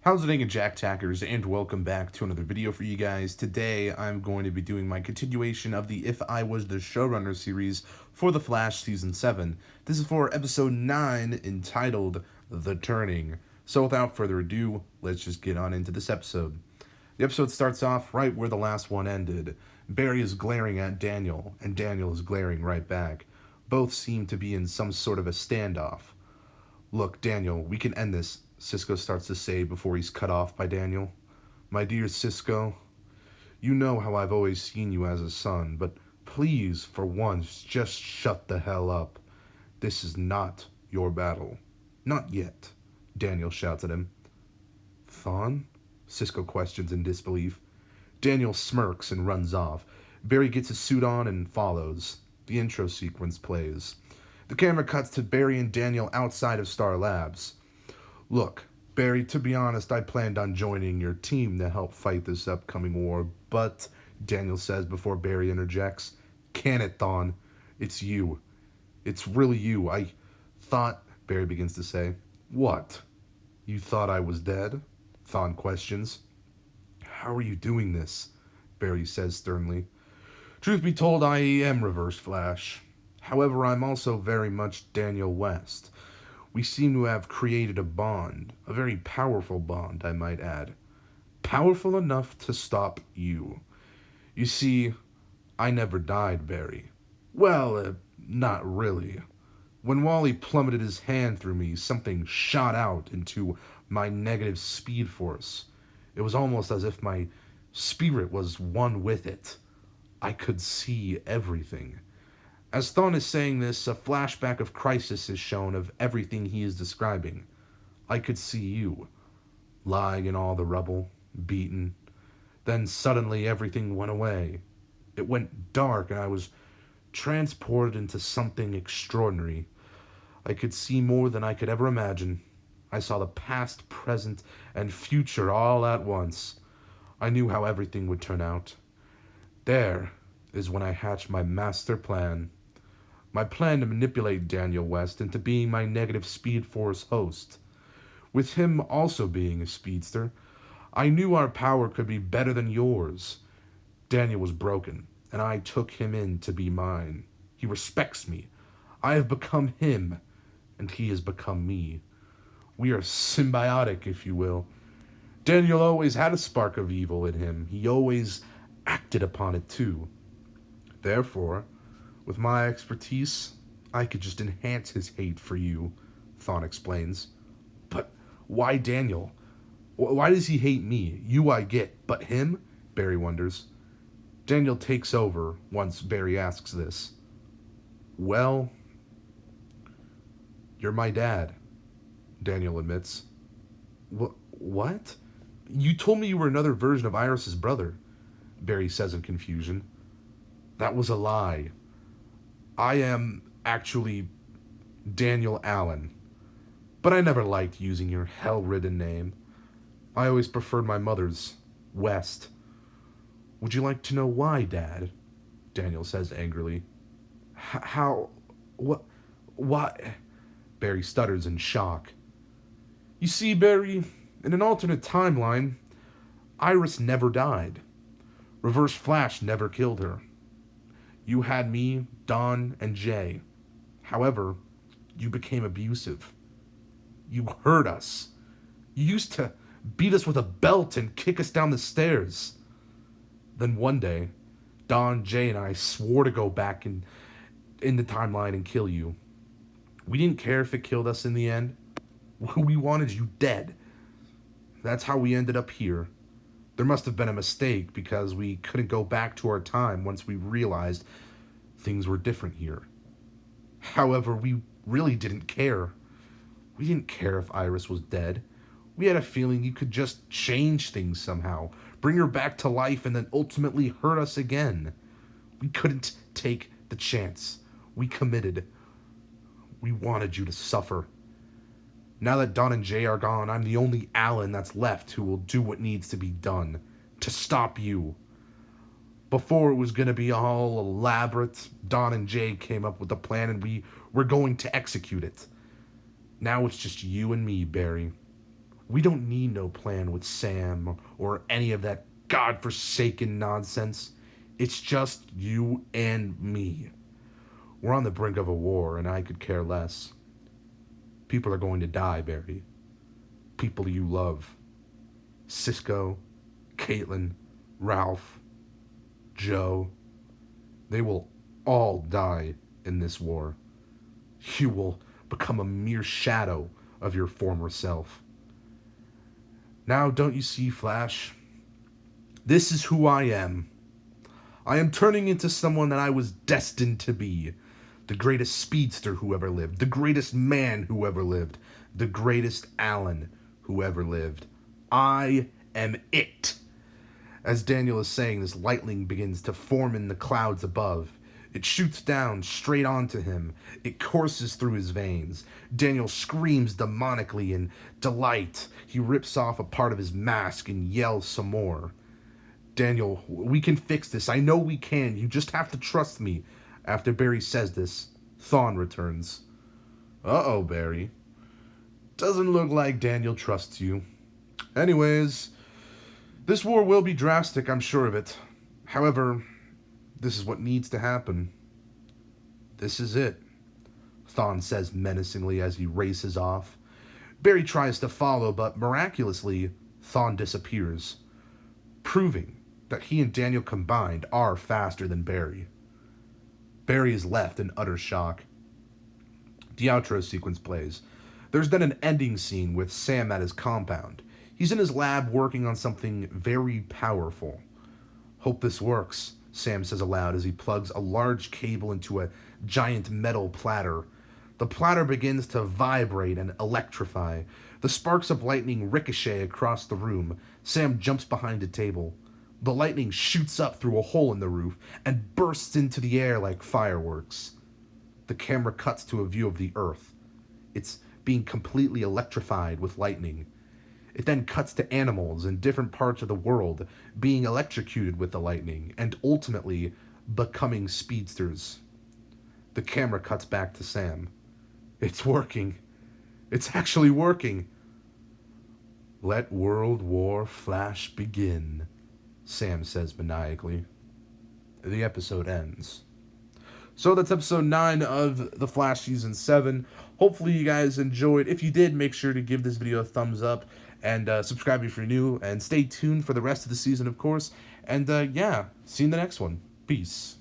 How's it going, Jack Tackers, and welcome back to another video for you guys. Today, I'm going to be doing my continuation of the If I Was the Showrunner series for The Flash Season 7. This is for Episode 9, entitled The Turning. So without further ado, let's just get on into this episode. The episode starts off right where the last one ended. Barry is glaring at Daniel, and Daniel is glaring right back. Both seem to be in some sort of a standoff. "Look, Daniel, we can end this," Cisco starts to say before he's cut off by Daniel. "My dear Cisco, you know how I've always seen you as a son, but please, for once, just shut the hell up. This is not your battle. Not yet," Daniel shouts at him. "Thawne?" Cisco questions in disbelief. Daniel smirks and runs off. Barry gets his suit on and follows. The intro sequence plays. The camera cuts to Barry and Daniel outside of Star Labs. "Look, Barry, to be honest, I planned on joining your team to help fight this upcoming war, but," Daniel says before Barry interjects, "can it, Thawne? It's you. It's really you. I thought," Barry begins to say. "What? You thought I was dead?" Thawne questions. "How are you doing this?" Barry says sternly. "Truth be told, I am Reverse Flash. However, I'm also very much Daniel West. We seem to have created a bond, a very powerful bond, I might add. Powerful enough to stop you. You see, I never died, Barry. Well, not really. When Wally plummeted his hand through me, something shot out into my negative speed force. It was almost as if my spirit was one with it. I could see everything." As Thawne is saying this, a flashback of Crisis is shown of everything he is describing. "I could see you, lying in all the rubble, beaten. Then suddenly everything went away. It went dark and I was transported into something extraordinary. I could see more than I could ever imagine. I saw the past, present, and future all at once. I knew how everything would turn out. There is when I hatched my master plan. My plan to manipulate Daniel West into being my negative Speed Force host. With him also being a speedster, I knew our power could be better than yours. Daniel was broken, and I took him in to be mine. He respects me. I have become him, and he has become me. We are symbiotic, if you will. Daniel always had a spark of evil in him. He always acted upon it too. Therefore, with my expertise, I could just enhance his hate for you," Thawne explains. "But why Daniel? Why does he hate me? You I get, but him?" Barry wonders. Daniel takes over once Barry asks this. "Well, you're my dad," Daniel admits. What? You told me you were another version of Iris's brother," Barry says in confusion. "That was a lie. I am actually Daniel Allen, but I never liked using your hell-ridden name. I always preferred my mother's, West. Would you like to know why, Dad?" Daniel says angrily. How? What? Why?" Barry stutters in shock. "You see, Barry, in an alternate timeline, Iris never died. Reverse Flash never killed her. You had me, Don, and Jay. However, you became abusive. You hurt us. You used to beat us with a belt and kick us down the stairs. Then one day, Don, Jay, and I swore to go back in the timeline and kill you. We didn't care if it killed us in the end. We wanted you dead. That's how we ended up here. There must have been a mistake because we couldn't go back to our time once we realized things were different here. However, we really didn't care. We didn't care if Iris was dead. We had a feeling you could just change things somehow, bring her back to life, and then ultimately hurt us again. We couldn't take the chance. We committed. We wanted you to suffer. Now that Don and Jay are gone, I'm the only Alan that's left who will do what needs to be done to stop you. Before it was going to be all elaborate, Don and Jay came up with a plan and we were going to execute it. Now it's just you and me, Barry. We don't need no plan with Sam or any of that godforsaken nonsense. It's just you and me. We're on the brink of a war, and I could care less. People are going to die, Barry. People you love. Cisco, Caitlin, Ralph, Joe. They will all die in this war. You will become a mere shadow of your former self. Now, don't you see, Flash? This is who I am. I am turning into someone that I was destined to be. The greatest speedster who ever lived. The greatest man who ever lived. The greatest Alan who ever lived. I am it. As Daniel is saying, this lightning begins to form in the clouds above. It shoots down straight onto him. It courses through his veins. Daniel screams demonically in delight. He rips off a part of his mask and yells some more. Daniel, we can fix this. I know we can. You just have to trust me. After Barry says this, Thawne returns. Uh-oh, Barry. Doesn't look like Daniel trusts you. Anyways, this war will be drastic, I'm sure of it. However, this is what needs to happen. This is it, Thawne says menacingly as he races off. Barry tries to follow, but miraculously, Thawne disappears, proving that he and Daniel combined are faster than Barry. Barry is left in utter shock. The outro sequence plays. There's then an ending scene with Sam at his compound. He's in his lab working on something very powerful. Hope this works, Sam says aloud as he plugs a large cable into a giant metal platter. The platter begins to vibrate and electrify. The sparks of lightning ricochet across the room. Sam jumps behind a table. The lightning shoots up through a hole in the roof and bursts into the air like fireworks. The camera cuts to a view of the Earth. It's being completely electrified with lightning. It then cuts to animals in different parts of the world being electrocuted with the lightning and ultimately becoming speedsters. The camera cuts back to Sam. It's working. It's actually working. Let World War Flash begin, Sam says maniacally. The episode ends. So that's episode 9 of The Flash Season 7. Hopefully you guys enjoyed. If you did, make sure to give this video a thumbs up and subscribe if you're new. And stay tuned for the rest of the season, of course. And yeah, see you in the next one. Peace.